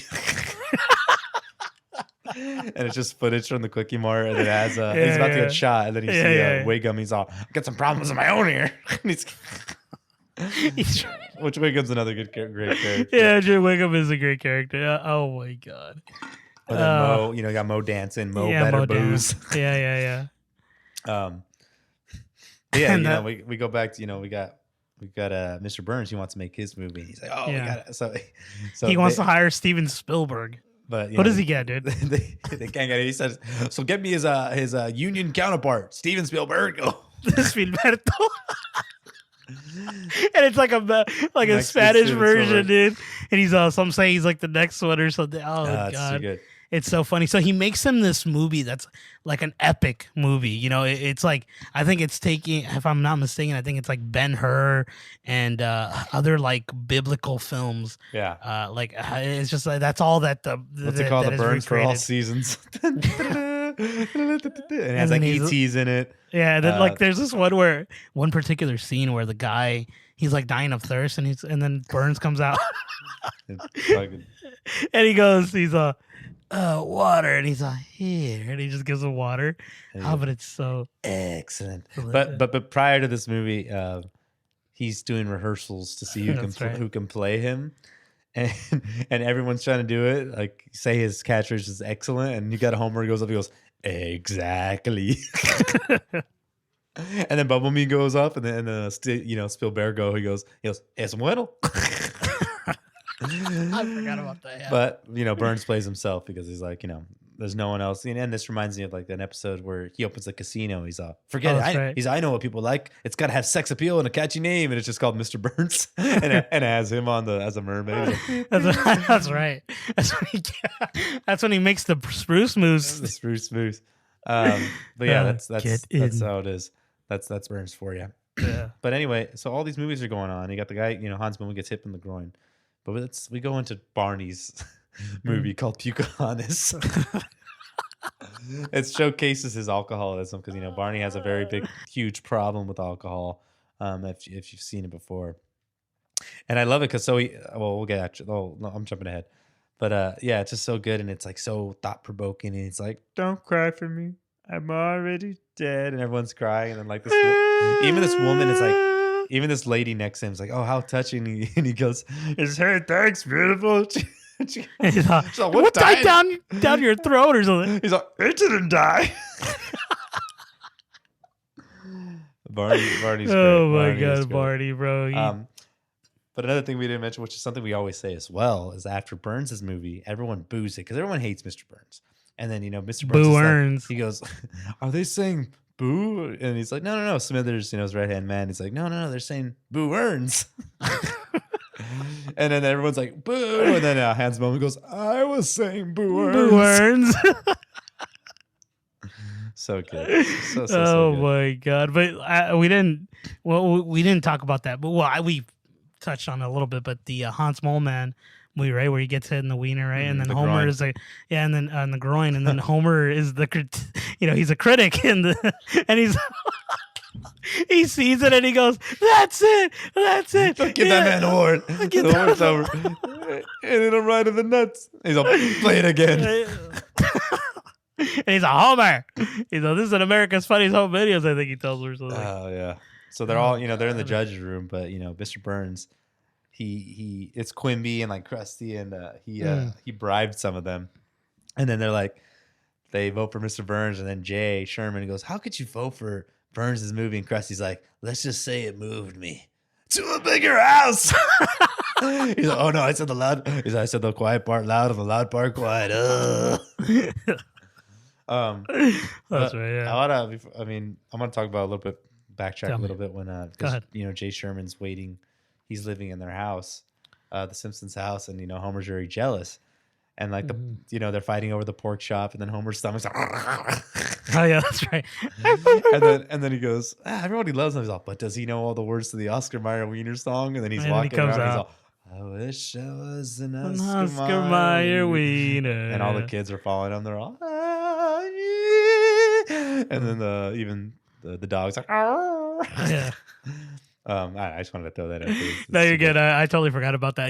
And it's just footage from the Quickie Mart, and it has he's about to get shot, and then you see Wiggum. He's all, got some problems of my own here. Which Wiggum's another great character. Yeah, Joe Wiggum is a great character. Oh my god. But then Mo, you got Mo dancing, better Mo booze. Yeah. Yeah, we go back to we got Mr. Burns. He wants to make his movie. He's like, we got it. So he wants to hire Steven Spielberg. But what does he get, dude? they can't get it. He says, "So get me his union counterpart, Steven Spielberg." Spielberto. And it's like a Spanish version, dude. And he's some say he's like the next one or something. Oh god, too good. It's so funny. So he makes him this movie that's like an epic movie. It's like, I think it's taking, if I'm not mistaken, I think it's like Ben-Hur and other like biblical films. Yeah. It's just like, that's all that what's it called? The Burns for All Seasons. And it has like E.T.'s in it. Yeah. And then there's this one particular scene where the guy, he's like dying of thirst, and then Burns comes out. And he goes, water, and he's like, here, and he just gives him water. But it's so excellent. But prior to this movie, he's doing rehearsals to see who can play him, and everyone's trying to do it. Like, say his catchphrase is excellent, and you got a Homer who goes up, he goes, exactly. And then Bumblebee goes up, and then Spielberg he goes, es bueno. I forgot about that. Yeah. But Burns plays himself because he's like, there's no one else. And this reminds me of like an episode where he opens a casino. He's forget it. Right. I know what people like. It's got to have sex appeal and a catchy name, and it's just called Mr. Burns, and it has him as a mermaid. That's right. That's when he makes the spruce moose. The spruce moose. But yeah, that's how it is. That's Burns for you. Yeah. But anyway, so all these movies are going on. You got the guy, Hans Moon gets hit in the groin. But we go into Barney's movie called Pocahontas. It showcases his alcoholism because Barney has a very huge problem with alcohol. If you've seen it before, and I love it because we'll get at you. Oh no, I'm jumping ahead, but yeah, it's just so good, and it's like so thought provoking, and it's like, don't cry for me, I'm already dead, and everyone's crying, and then like even this woman is like. Even this lady next to him is like, oh, how touching. And he goes, his hair, thanks, beautiful. He's like, what died down your throat or something? He's like, it didn't die. Barney's great. Oh, my God, Barney, bro. But another thing we didn't mention, which is something we always say as well, is after Burns' movie, everyone boos it because everyone hates Mr. Burns. And then, Mr. Burns Boo is like, earns. he goes, are they saying boo? And he's like, no. Smithers, his right-hand man, he's like, no, they're saying boo earns. And then everyone's like, boo. And then Hans Bowman goes, I was saying boo earns. Boo earns. So good. So Oh good. my god! But we didn't. Well, we didn't talk about that. But we touched on it a little bit. But the Hans Mole Man movie, right, where he gets hit in the wiener, right, and then the Homer groin. is like, and then on the groin, and then Homer is he's a critic, and he's. He sees it and he goes, "That's it, that's it." Give that man a award. Get The award's over. And it'll ride in the nuts. He's like, play it again. And he's a Homer. He's like, this is an America's Funniest Home Videos. I think he tells her something. Oh yeah. So they're all, they're in the judge's room, but Mr. Burns, it's Quimby and like Krusty, and he bribed some of them, and then they're like, they vote for Mr. Burns, and then Jay Sherman goes, "How could you vote for Burns' movie?" And Krusty's like, "Let's just say it moved me to a bigger house." He's like, "Oh no, I said the loud." He's like, "I said the quiet part loud and the loud part quiet." That's right. Yeah. I'm gonna talk about a little bit, backtrack a little bit when Go ahead. Jay Sherman's waiting, he's living in their house, the Simpsons house, and Homer's very jealous, and like they're fighting over the pork chop, and then Homer's stomach's like, oh yeah, that's right. and then he goes, everybody loves him. He's all, but does he know all the words to the Oscar Mayer Wiener song? And then he's walking around, and he's all, I wish I was an Oscar Mayer Wiener. And all the kids are following him. They're all, and then even the dog's like, yeah. I just wanted to throw that out there. No, you're good. I totally forgot about that.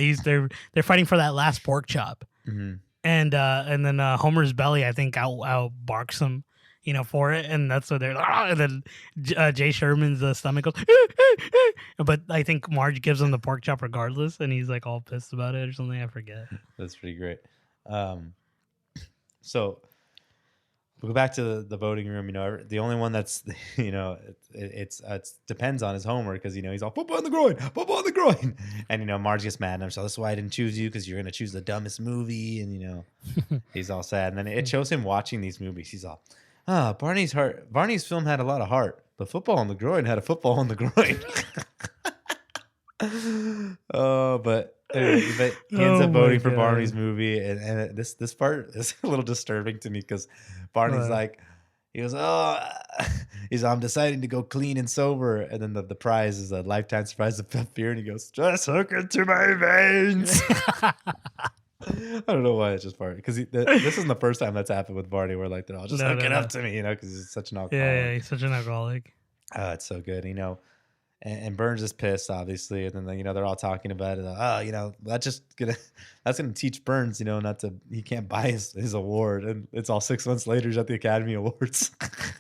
They're fighting for that last pork chop, and then Homer's belly, I think, out barks him, for it, and that's what they're. And then Jay Sherman's stomach goes, but I think Marge gives him the pork chop regardless, and he's like all pissed about it or something. I forget. That's pretty great. So we'll go back to the voting room. The only one that's it depends on his Homer, because he's all football on the groin, and Marge gets mad at him. So that's why I didn't choose you, because you're gonna choose the dumbest movie, and he's all sad. And then it shows him watching these movies. He's all, Barney's film had a lot of heart, but football on the groin had a football on the groin. But he ends up voting for Barney's movie, and this part is a little disturbing to me, because Barney's like, he goes, I'm deciding to go clean and sober, and then the prize is a lifetime surprise of beer, and he goes, just hook it to my veins. I don't know why it's just Barney, because this isn't the first time that's happened with Barney, where like they're all just hook it up to me, because he's such an alcoholic. Yeah, he's such an alcoholic. It's so good, And Burns is pissed, obviously, and then they're all talking about it. That's gonna teach Burns, he can't buy his award, and it's all 6 months later he's at the Academy Awards.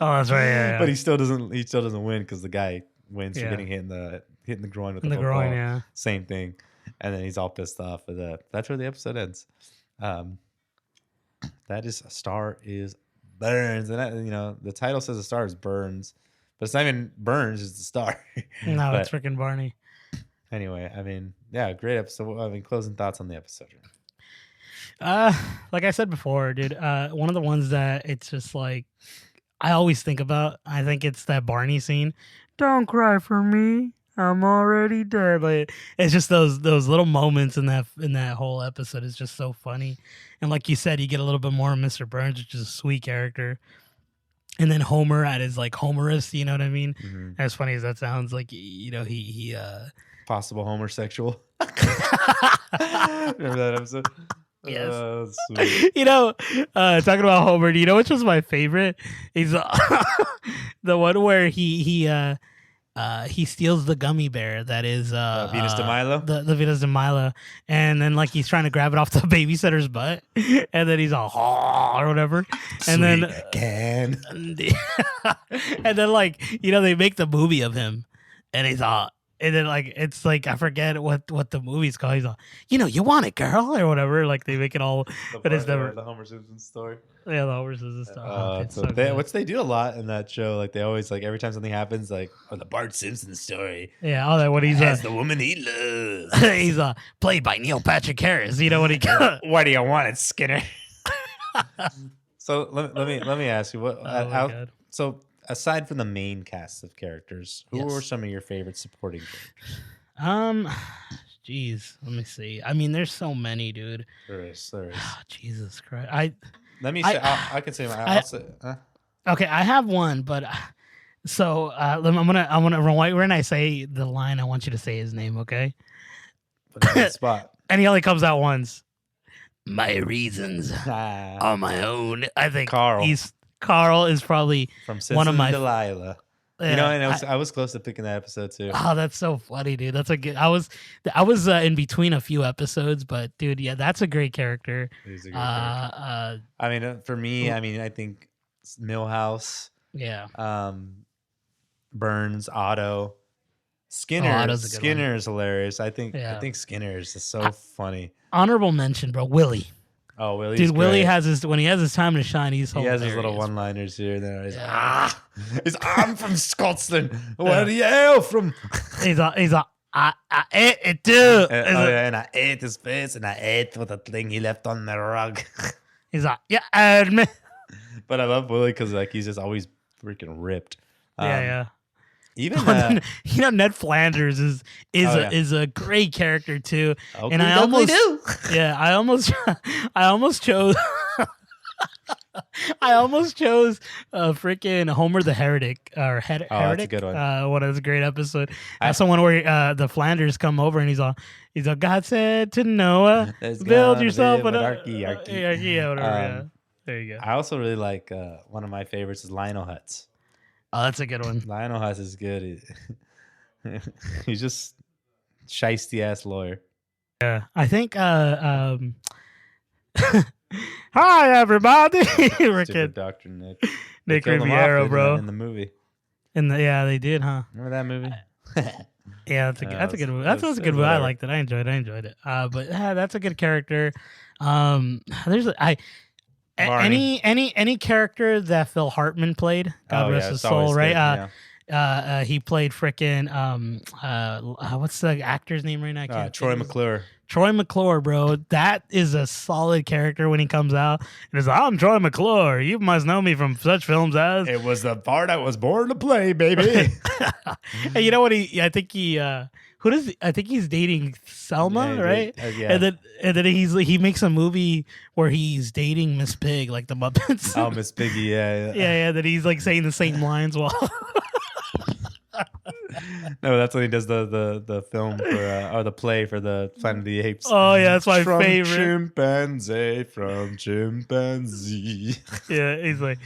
Oh, that's right. Yeah. But he still doesn't win, because the guy wins for getting hit in the groin with the football. Groin. Yeah. Same thing, and then he's all pissed off. But that's where the episode ends. That is, a star is Burns, and the title says a star is Burns. But it's not even Burns, it's the star. No, it's freaking Barney. Anyway, great episode. Closing thoughts on the episode. Like I said before, dude, one of the ones that it's just like I always think about, I think it's that Barney scene. Don't cry for me, I'm already dead. But it's just those little moments in that whole episode is just so funny. And like you said, you get a little bit more of Mr. Burns, which is a sweet character. And then Homer at his like Homerist, you know what I mean? Mm-hmm. As funny as that sounds, like he possible homosexual. Remember that episode? Yes. Sweet. Talking about Homer, do you know which was my favorite? He's the one where he steals the gummy bear that is Venus de Milo. The Venus de Milo, and then like he's trying to grab it off the babysitter's butt, and then he's all or whatever, and then again, and then like they make the movie of him, and he's all. And then, like, it's like, I forget what the movie's called. He's like, you want it, girl, or whatever. Like, they make it all, but it's never the Homer Simpson story. Yeah, the Homer Simpson stuff. Which they do a lot in that show. Like, they always, like, every time something happens, like, the Bart Simpson story. Yeah, all that. What he's as the woman he loves. He's played by Neil Patrick Harris. You know what he got? What do you want, it Skinner? So let me ask you what Oh my god. so aside from the main cast of characters, who are Yes. some of your favorite supporting characters? Um, jeez, let me see. I mean, there's so many, dude. There is. Jesus Christ. Let me say, I, I can say my. I, I'll say. okay, I have one, but so I'm gonna when I say the line, I want you to say his name, okay? Put him on the spot. And he only comes out once. My reasons Ah, on my own. I think Carl Carl is probably from one Simpsons of my. Delilah. You know, and I was close to picking that episode too. Oh, that's so funny, dude. That's a good. I was in between a few episodes, but dude, yeah, that's a great character. He's a great character. I mean, for me, I mean, I think Millhouse, Yeah, Burns, Otto, Skinner. Otto's a good Skinner is hilarious. I Yeah. think Skinner is just so funny. Honorable mention, bro. Willie. Oh, Willie's Dude, Willie great. has when he has his time to shine, he's He hilarious. has his little one-liners here and there. I'm from Scotland. Where are you from? He's I ate it too. And I ate his face and I ate for the thing he left on the rug. He's like, yeah, heard me. But I love Willie because like he's just always freaking ripped. Yeah. Even Ned Flanders is a great character too. And I almost chose freaking Homer the Heretic or Heretic. That's a good one. What is a great episode. That's the one where the Flanders come over and he's all God said to Noah, build yourself an arky. Yeah, whatever. Yeah. There you go. I also really like one of my favorites is Lionel Hutz. Oh, that's a good one. Lionel Hutz is good. He's just shiesty ass lawyer. Yeah, I think. Hi, everybody. Stupid Dr. Nick Riviera, bro. in the movie. They did, huh? Remember that movie? Yeah, that's a good movie. That's a good movie. I liked it. I enjoyed it. But that's a good character. There's any character that Phil Hartman played. God rest his soul. Right. He played frickin' what's the actor's name right now? Troy McClure. Troy McClure, bro. That is a solid character when he comes out. And he's like, I'm Troy McClure. You must know me from such films as. It was the part I was born to play, baby. And you know what? I think he's dating Selma, right? Yeah. And then he makes a movie where he's dating Miss Pig, like the Muppets. Oh, Miss Piggy, yeah. That he's like saying the same lines while. No, that's when he does the film for or the play for the Planet of the Apes. Oh yeah, that's my favorite. From chimpanzee. Yeah, he's like,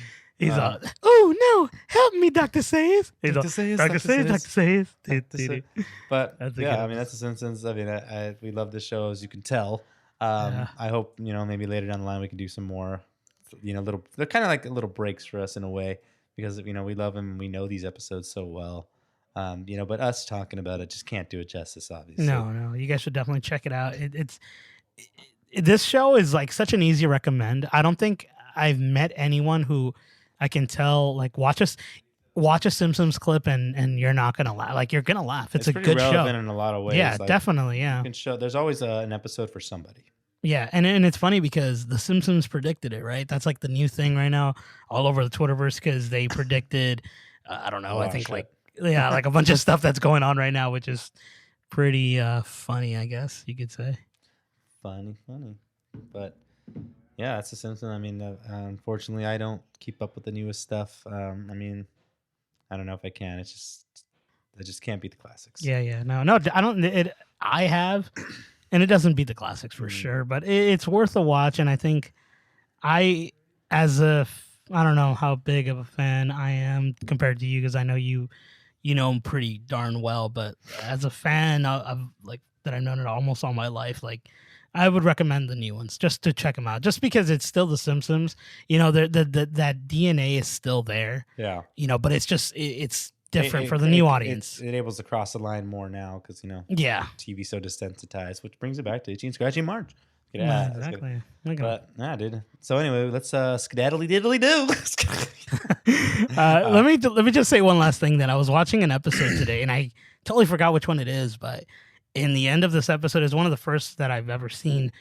oh no, help me, Dr. Sayers. Dr. Sayers. But yeah, I mean that's the Simpsons. I mean, we love the show, as you can tell. I hope maybe later down the line we can do some more. They're kind of like little breaks for us in a way because we love them and we know these episodes so well. But us talking about it just can't do it justice, obviously. No, you guys should definitely check it out. This show is like such an easy recommend. I don't think I've met anyone who I can tell like watch a Simpsons clip and you're not gonna laugh. Like you're gonna laugh. It's a good show. Relevant in a lot of ways. Yeah, definitely. Yeah, there's always an episode for somebody. Yeah, and it's funny because the Simpsons predicted it, right? That's like the new thing right now all over the Twitterverse because they predicted. I don't know. I think like a bunch of stuff that's going on right now, which is pretty funny, I guess you could say. Funny, but yeah, it's the Simpsons. I mean, unfortunately, I don't keep up with the newest stuff. I mean, I don't know if I can. I just can't beat the classics. Yeah. No, I don't. I have, and it doesn't beat the classics for sure, but it's worth a watch. And I think I don't know how big of a fan I am compared to you because I know you know him pretty darn well, but as a fan of like that I've known it almost all my life, like I would recommend the new ones just to check them out, just because it's still the Simpsons. That DNA is still there. Yeah. But it's just it's different for the new audience. It enables to cross the line more now because yeah, TV's so desensitized, which brings it back to Itchy and Scratchy and Marge. Yeah, exactly. But dude. So anyway, let's skedaddly diddly do. Let me just say one last thing. That I was watching an episode today, and I totally forgot which one it is. But in the end of this episode is one of the first that I've ever seen.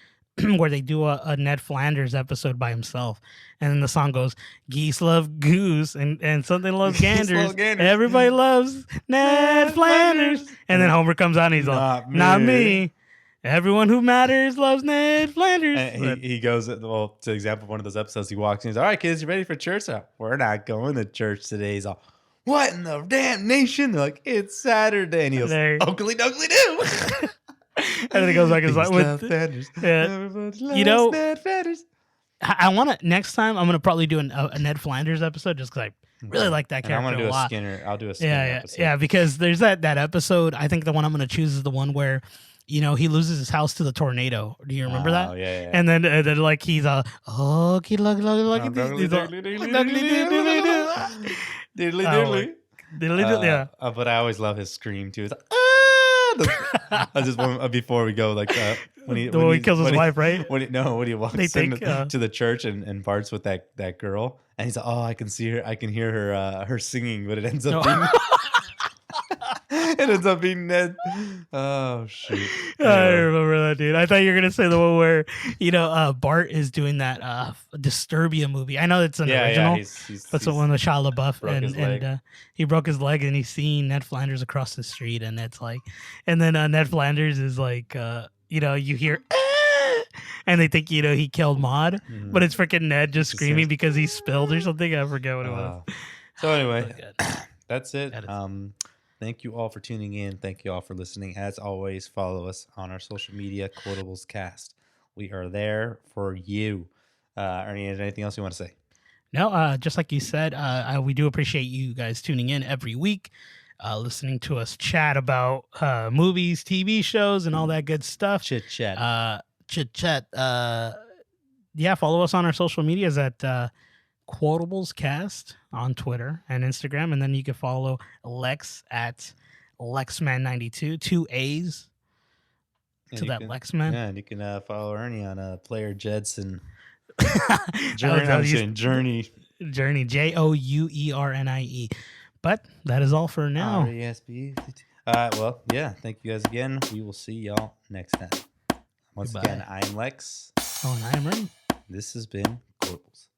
where they do a Ned Flanders episode by himself, and then the song goes, "Geese love goose, and something loves Geese ganders. love ganders. Everybody loves Ned Flanders." And then Homer comes out and he's like, "Not me. Everyone who matters loves Ned Flanders." And he goes, well, to example, one of those episodes, he walks in, he's all right, kids, you ready for church? We're not going to church today. He's all, what in the damn nation? They're like, it's Saturday. And he goes, Oakley dokley do. And then he goes back and like, you know, Ned Flanders. I want to, next time, I'm going to probably do a Ned Flanders episode just because I really like that character I'm gonna do a lot. Skinner. I'll do a Skinner episode. Yeah, because there's that episode. I think the one I'm going to choose is the one where, you know, he loses his house to the tornado. Do you remember that? Oh, yeah. And then like he's okay, look, yeah. But I always love his scream too. It's like, I just want before we go, like when he kills his wife, right? When he walks to the church and Bart's with that girl, and he's like, oh, I can see her, I can hear her singing, but it ends up being. It ends up being Ned. Oh shoot! I remember that, dude. I thought you were gonna say the one where, you know, Bart is doing that Disturbia movie. I know it's an original, but the one with Shia LaBeouf, and he broke his leg, and he's seeing Ned Flanders across the street, and it's like, and then Ned Flanders is like, you know, you hear. And they think, you know, he killed Maude, but it's freaking Ned just screaming because he spilled or something. I forget what it was. So anyway, that's it. Thank you all for tuning in. Thank you all for listening. As always, follow us on our social media, Quotables Cast. We are there for you. Ernie, is there anything else you want to say? No, just like you said, we do appreciate you guys tuning in every week, listening to us chat about movies, TV shows, and all that good stuff. Chit chat. Yeah, follow us on our social medias at Quotables Cast on Twitter and Instagram, and then you can follow Lex at LexMan92, 2 A's to that Lexman. Yeah, and you can follow Ernie on Player Jedson. Journey. Journey, Jouernie. But that is all for now. R-E-S-B. Well, yeah, thank you guys again. We will see y'all next time. Once again, I am Lex. Oh, and I am Ernie. This has been Quotables.